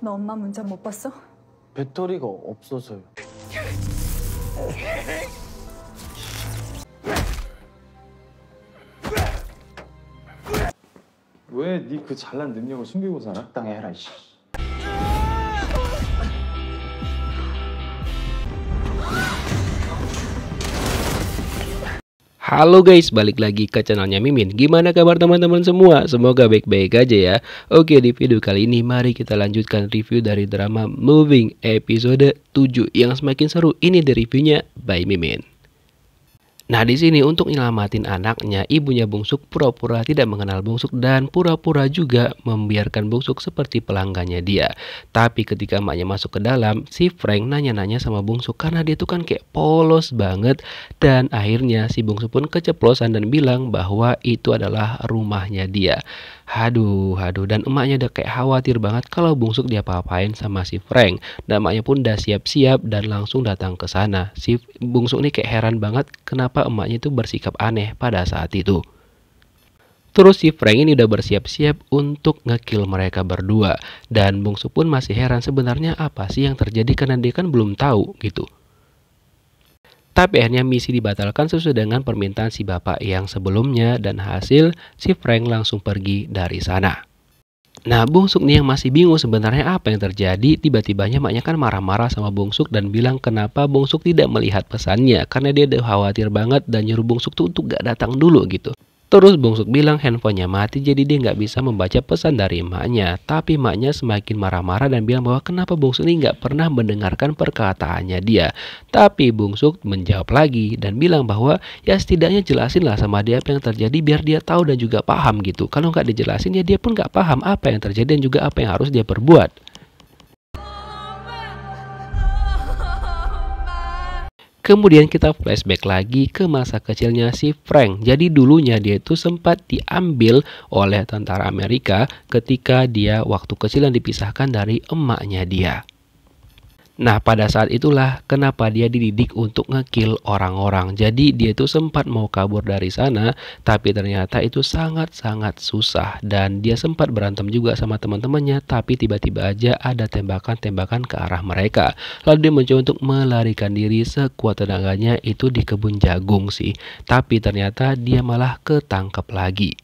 너 엄마 문자 못 봤어? 배터리가 없어서요. 왜 네 그 잘난 능력을 숨기고 살아? 적당히 해라 이씨. Halo guys, balik lagi ke channelnya Mimin. Gimana kabar teman-teman semua? Semoga baik-baik aja ya. Oke, di video kali ini mari kita lanjutkan review dari drama Moving episode 7 yang semakin seru. Ini di reviewnya by Mimin. Nah, di sini untuk nyelamatin anaknya, ibunya Bungsuk pura-pura tidak mengenal Bungsuk dan pura-pura juga membiarkan Bungsuk seperti pelanggannya dia. Tapi ketika emaknya masuk ke dalam, si Frank nanya-nanya sama Bungsuk karena dia tuh kan kayak polos banget. Dan akhirnya si Bungsuk pun keceplosan dan bilang bahwa itu adalah rumahnya dia. Haduh, dan emaknya udah kayak khawatir banget kalau Bungsuk diapa-apain sama si Frank. Dan emaknya pun udah siap-siap dan langsung datang ke sana. Si Bungsuk nih kayak heran banget kenapa emaknya itu bersikap aneh pada saat itu. Terus si Frank ini udah bersiap-siap untuk ngekill mereka berdua. Dan Bungsuk pun masih heran sebenarnya apa sih yang terjadi karena dia kan belum tahu gitu. Tapi akhirnya misi dibatalkan sesuai dengan permintaan si bapak yang sebelumnya dan hasil si Frank langsung pergi dari sana. Nah, Bungsuk nih yang masih bingung sebenarnya apa yang terjadi. Tiba-tibanya maknya kan marah-marah sama Bungsuk dan bilang kenapa Bungsuk tidak melihat pesannya. Karena dia udah khawatir banget dan nyuruh Bungsuk tuh untuk gak datang dulu gitu. Terus Bungsuk bilang handphonenya mati jadi dia nggak bisa membaca pesan dari emaknya. Tapi emaknya semakin marah-marah dan bilang bahwa kenapa Bungsuk ini nggak pernah mendengarkan perkataannya dia. Tapi Bungsuk menjawab lagi dan bilang bahwa ya setidaknya jelasin lah sama dia apa yang terjadi biar dia tahu dan juga paham gitu. Kalau nggak dijelasin ya dia pun nggak paham apa yang terjadi dan juga apa yang harus dia perbuat. Kemudian kita flashback lagi ke masa kecilnya si Frank. Jadi dulunya dia itu sempat diambil oleh tentara Amerika ketika dia waktu kecil dan dipisahkan dari emaknya dia. Nah, pada saat itulah kenapa dia dididik untuk ngekill orang-orang. Jadi dia itu sempat mau kabur dari sana, tapi ternyata itu sangat-sangat susah. Dan dia sempat berantem juga sama teman-temannya, tapi tiba-tiba aja ada tembakan-tembakan ke arah mereka. Lalu dia mencoba untuk melarikan diri sekuat tenaganya itu di kebun jagung sih. Tapi ternyata dia malah ketangkep lagi.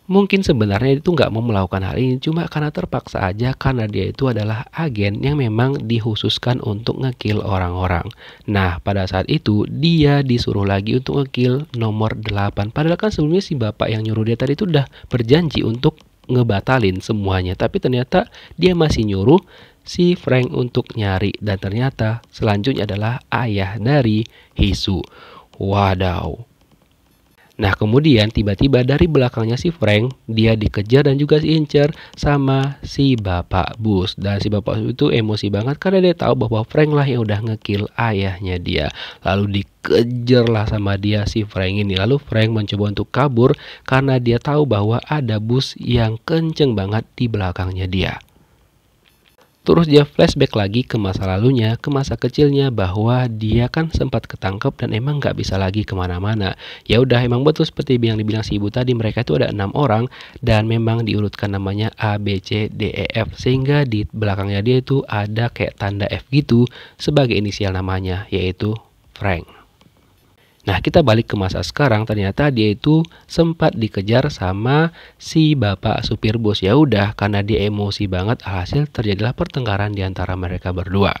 Mungkin sebenarnya itu nggak mau melakukan hal ini cuma karena terpaksa aja karena dia itu adalah agen yang memang dikhususkan untuk ngekill orang-orang. Nah, pada saat itu dia disuruh lagi untuk ngekill nomor 8. Padahal kan sebelumnya si bapak yang nyuruh dia tadi itu udah berjanji untuk ngebatalin semuanya. Tapi ternyata dia masih nyuruh si Frank untuk nyari dan ternyata selanjutnya adalah ayah dari Hisu. Wadaw. Nah, kemudian tiba-tiba dari belakangnya si Frank, dia dikejar dan juga diincar sama si bapak bus. Dan si bapak bus itu emosi banget karena dia tahu bahwa Frank lah yang udah ngekill ayahnya dia. Lalu dikejar lah sama dia si Frank ini. Lalu Frank mencoba untuk kabur karena dia tahu bahwa ada bus yang kenceng banget di belakangnya dia. Terus dia flashback lagi ke masa lalunya, ke masa kecilnya bahwa dia kan sempat ketangkep dan emang nggak bisa lagi kemana-mana. Ya udah emang betul seperti yang dibilang si ibu tadi, mereka itu ada 6 orang dan memang diurutkan namanya A, B, C, D, E, F. Sehingga di belakangnya dia itu ada kayak tanda F gitu sebagai inisial namanya yaitu Frank. Nah, kita balik ke masa sekarang, ternyata dia itu sempat dikejar sama si bapak supir bus. Ya udah, karena dia emosi banget, alhasil terjadilah pertengkaran di antara mereka berdua.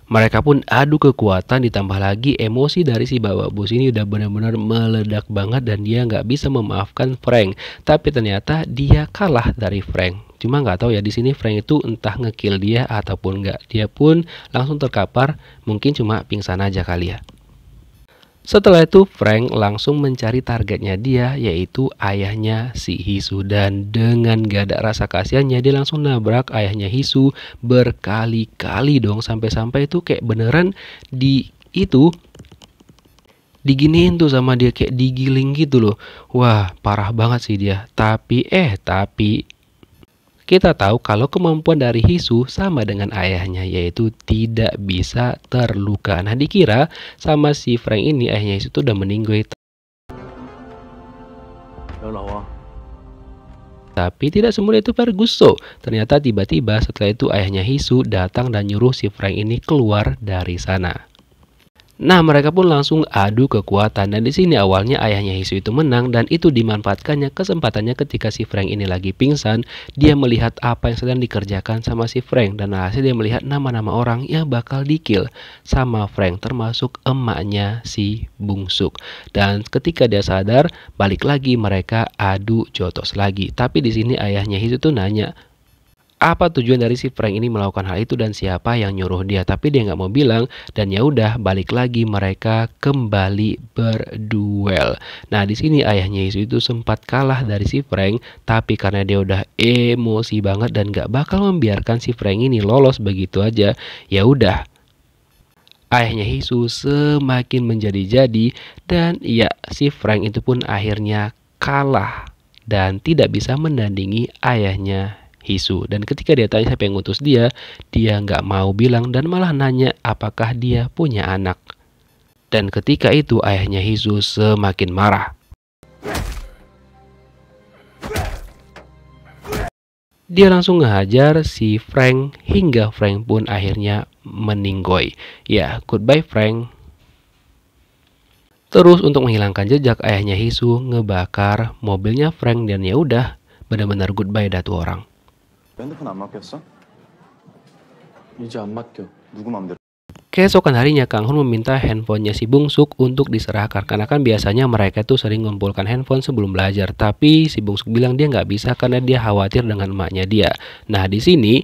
Mereka pun adu kekuatan ditambah lagi emosi dari si bapak bus ini udah benar-benar meledak banget dan dia nggak bisa memaafkan Frank. Tapi ternyata dia kalah dari Frank. Cuma nggak tahu ya di sini Frank itu entah ngekill dia ataupun nggak. Dia pun langsung terkapar, mungkin cuma pingsan aja kali ya. Setelah itu Frank langsung mencari targetnya dia yaitu ayahnya si Hisu. Dan dengan gak ada rasa kasihannya dia langsung nabrak ayahnya Hisu berkali-kali dong. Sampai-sampai itu kayak beneran diginiin tuh sama dia kayak digiling gitu loh. Wah, parah banget sih dia. Tapi kita tahu kalau kemampuan dari Hisu sama dengan ayahnya yaitu tidak bisa terluka. Nah, dikira sama si Frank ini ayahnya Hisu tuh udah meninggal. Tapi tidak semudah itu Ferguson. Ternyata tiba-tiba setelah itu ayahnya Hisu datang dan nyuruh si Frank ini keluar dari sana. Nah, mereka pun langsung adu kekuatan dan di sini awalnya ayahnya Hisu itu menang dan itu dimanfaatkannya kesempatannya ketika si Frank ini lagi pingsan, dia melihat apa yang sedang dikerjakan sama si Frank dan hasil dia melihat nama-nama orang yang bakal di-kill sama Frank termasuk emaknya si Bungsuk. Dan ketika dia sadar, balik lagi mereka adu jotos lagi. Tapi di sini ayahnya Hisu tuh nanya, apa tujuan dari si Frank ini melakukan hal itu dan siapa yang nyuruh dia, tapi dia nggak mau bilang dan ya udah balik lagi mereka kembali berduel. Nah di sini ayahnya Hisu itu sempat kalah dari si Frank, tapi karena dia udah emosi banget dan nggak bakal membiarkan si Frank ini lolos begitu aja, ya udah ayahnya Hisu semakin menjadi-jadi dan ya si Frank itu pun akhirnya kalah dan tidak bisa menandingi ayahnya Hisu. Dan ketika dia tanya siapa yang ngutus dia nggak mau bilang dan malah nanya apakah dia punya anak. Dan ketika itu ayahnya Hisu semakin marah. Dia langsung ngehajar si Frank hingga Frank pun akhirnya meninggoy. Ya, goodbye Frank. Terus untuk menghilangkan jejak ayahnya Hisu ngebakar mobilnya Frank dan ya udah benar-benar goodbye dah tuh orang. 핸드폰 안 맡겼어? 이제 안 맡겨. 누구 맘대로. Keesokan harinya Kang Hun meminta handphonenya si Bungsuk untuk diserahkan karena kan biasanya mereka tuh sering ngumpulkan handphone sebelum belajar. Tapi si Bungsuk bilang dia nggak bisa karena dia khawatir dengan emaknya dia. Nah di sini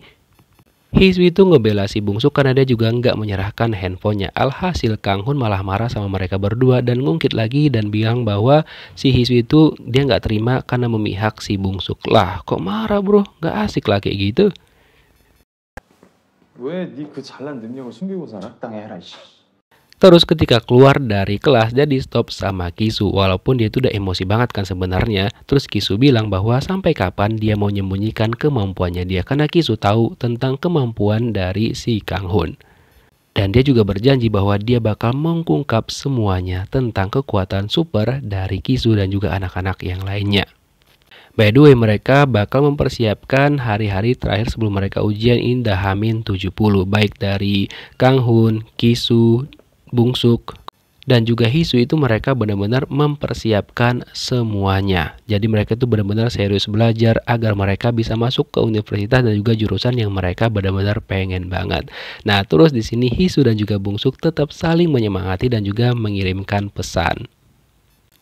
Hisu itu ngebela si Bungsuk karena dia juga nggak menyerahkan handphonenya. Alhasil Kang Hun malah marah sama mereka berdua dan ngungkit lagi dan bilang bahwa si Hisu itu dia nggak terima karena memihak si Bungsuk. Lah kok marah bro? Nggak asik lah kayak gitu. 왜 네 그 잘난 능력을 숨기고 살아? 땅에 해라 이씨. Terus ketika keluar dari kelas jadi stop sama Kisu walaupun dia itu udah emosi banget kan sebenarnya. Terus Kisu bilang bahwa sampai kapan dia mau menyembunyikan kemampuannya dia karena Kisu tahu tentang kemampuan dari si Kang Hun. Dan dia juga berjanji bahwa dia bakal mengungkap semuanya tentang kekuatan super dari Kisu dan juga anak-anak yang lainnya. By the way, mereka bakal mempersiapkan hari-hari terakhir sebelum mereka ujian Indah Hamin 70 baik dari Kang Hun, Kisu, Bungsuk dan juga Hisu itu mereka benar-benar mempersiapkan semuanya. Jadi mereka itu benar-benar serius belajar agar mereka bisa masuk ke universitas dan juga jurusan yang mereka benar-benar pengen banget. Nah, terus di sini Hisu dan juga Bungsuk tetap saling menyemangati dan juga mengirimkan pesan.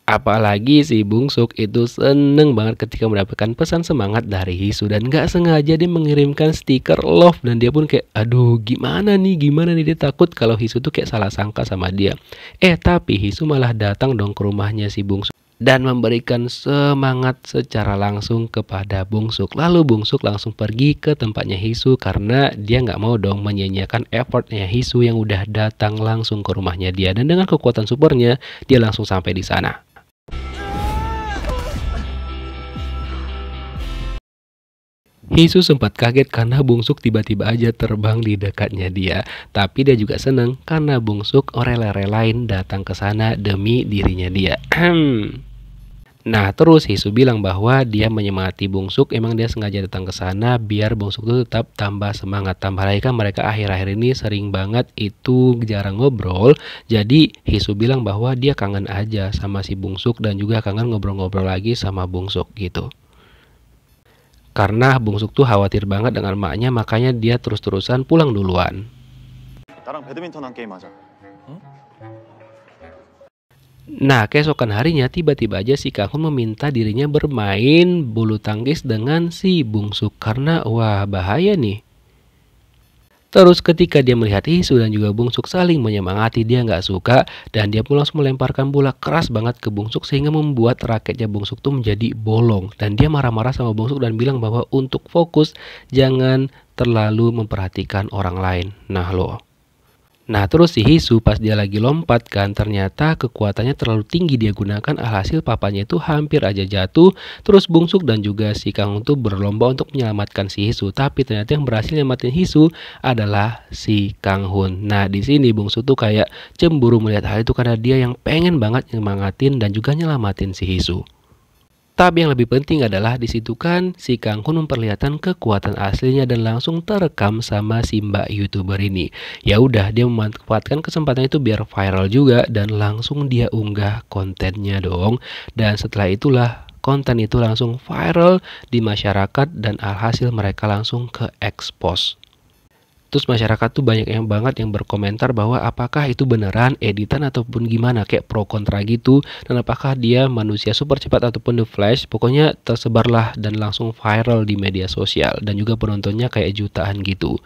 Apalagi si Bungsuk itu seneng banget ketika mendapatkan pesan semangat dari Hisu dan gak sengaja dia mengirimkan stiker love dan dia pun kayak aduh gimana nih dia takut kalau Hisu tuh kayak salah sangka sama dia. Tapi Hisu malah datang dong ke rumahnya si Bungsuk dan memberikan semangat secara langsung kepada Bungsuk. Lalu Bungsuk langsung pergi ke tempatnya Hisu karena dia nggak mau dong menyia-nyiakan effortnya Hisu yang udah datang langsung ke rumahnya dia dan dengan kekuatan supernya dia langsung sampai di sana. Hisu sempat kaget karena Bungsuk tiba-tiba aja terbang di dekatnya dia. Tapi dia juga seneng karena Bungsuk rela-relain datang ke sana demi dirinya dia. Nah terus Hisu bilang bahwa dia menyemangati Bungsuk. Emang dia sengaja datang ke sana biar Bungsuk itu tetap tambah semangat. Tambah lagi kan mereka akhir-akhir ini sering banget itu jarang ngobrol. Jadi Hisu bilang bahwa dia kangen aja sama si Bungsuk dan juga kangen ngobrol-ngobrol lagi sama Bungsuk gitu. Karena Bungsuk tuh khawatir banget dengan emaknya, makanya dia terus-terusan pulang duluan. 나랑 배드민턴 한 게임 하자. Nah, keesokan harinya tiba-tiba aja si Kang Hun meminta dirinya bermain bulu tangkis dengan si Bungsuk karena wah bahaya nih. Terus ketika dia melihat Hisu dan juga Bungsuk saling menyemangati, dia nggak suka dan dia pun langsung melemparkan bola keras banget ke Bungsuk sehingga membuat raketnya Bungsuk tuh menjadi bolong. Dan dia marah-marah sama Bungsuk dan bilang bahwa untuk fokus jangan terlalu memperhatikan orang lain. Nah terus si Hisu pas dia lagi lompat kan ternyata kekuatannya terlalu tinggi dia gunakan alhasil papanya itu hampir aja jatuh. Terus Bungsuk dan juga si Kang Hun tuh berlomba untuk menyelamatkan si Hisu. Tapi ternyata yang berhasil nyelamatin Hisu adalah si Kang Hun. Nah di sini Bungsuk tuh kayak cemburu melihat hal itu karena dia yang pengen banget nyemangatin dan juga nyelamatin si Hisu. Tapi yang lebih penting adalah di situ kan si Kang Hun memperlihatkan kekuatan aslinya dan langsung terekam sama si mbak YouTuber ini. Ya udah, dia memanfaatkan kesempatan itu biar viral juga dan langsung dia unggah kontennya dong. Dan setelah itulah konten itu langsung viral di masyarakat dan alhasil mereka langsung ke expose. Terus masyarakat tuh banyak yang berkomentar bahwa apakah itu beneran editan ataupun gimana, kayak pro kontra gitu, dan apakah dia manusia super cepat ataupun The Flash. Pokoknya tersebarlah dan langsung viral di media sosial dan juga penontonnya kayak jutaan gitu.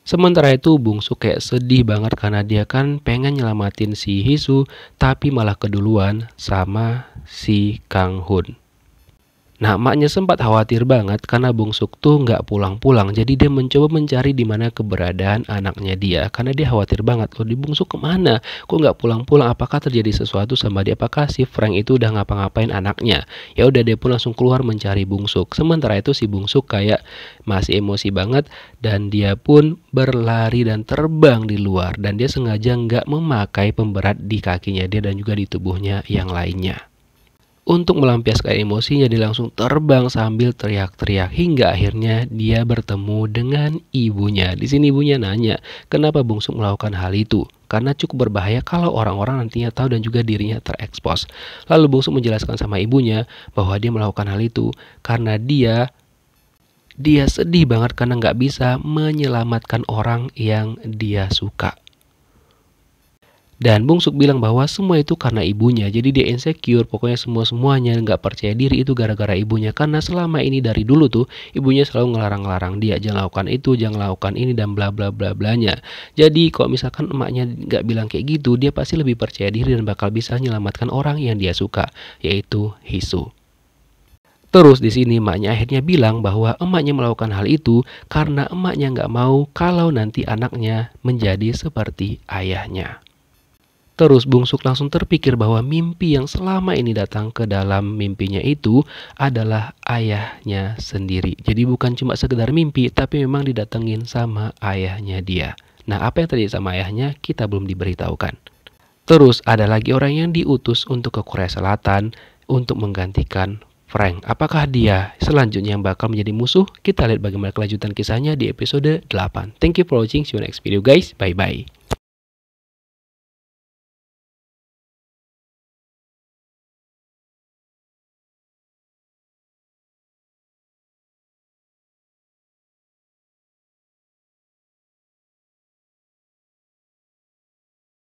Sementara itu Bungsuk kayak sedih banget karena dia kan pengen nyelamatin si Hisu tapi malah keduluan sama si Kang Hun. Nah, emaknya sempat khawatir banget karena Bungsuk tuh nggak pulang-pulang. Jadi dia mencoba mencari di mana keberadaan anaknya dia. Karena dia khawatir banget, loh di Bungsuk kemana? Kok nggak pulang-pulang? Apakah terjadi sesuatu sama dia? Apakah si Frank itu udah ngapa-ngapain anaknya? Ya udah, dia pun langsung keluar mencari Bungsuk. Sementara itu si Bungsuk kayak masih emosi banget dan dia pun berlari dan terbang di luar. Dan dia sengaja nggak memakai pemberat di kakinya dia dan juga di tubuhnya yang lainnya. Untuk melampiaskan emosinya, dia langsung terbang sambil teriak-teriak hingga akhirnya dia bertemu dengan ibunya. Di sini ibunya nanya, kenapa Bungsuk melakukan hal itu? Karena cukup berbahaya kalau orang-orang nantinya tahu dan juga dirinya terekspos. Lalu Bungsuk menjelaskan sama ibunya bahwa dia melakukan hal itu karena dia sedih banget karena nggak bisa menyelamatkan orang yang dia suka. Dan Bungsuk bilang bahwa semua itu karena ibunya, jadi dia insecure, pokoknya semuanya nggak percaya diri itu gara-gara ibunya. Karena selama ini dari dulu tuh ibunya selalu ngelarang-larang dia, jangan lakukan itu, jangan lakukan ini dan bla bla bla blanya. Jadi kalau misalkan emaknya nggak bilang kayak gitu, dia pasti lebih percaya diri dan bakal bisa menyelamatkan orang yang dia suka, yaitu Hisu. Terus di sini emaknya akhirnya bilang bahwa emaknya melakukan hal itu karena emaknya nggak mau kalau nanti anaknya menjadi seperti ayahnya. Terus Bungsuk langsung terpikir bahwa mimpi yang selama ini datang ke dalam mimpinya itu adalah ayahnya sendiri. Jadi bukan cuma sekedar mimpi, tapi memang didatengin sama ayahnya dia. Nah, apa yang terjadi sama ayahnya kita belum diberitahukan. Terus ada lagi orang yang diutus untuk ke Korea Selatan untuk menggantikan Frank. Apakah dia selanjutnya yang bakal menjadi musuh? Kita lihat bagaimana kelanjutan kisahnya di episode 8. Thank you for watching. See you next video guys. Bye bye.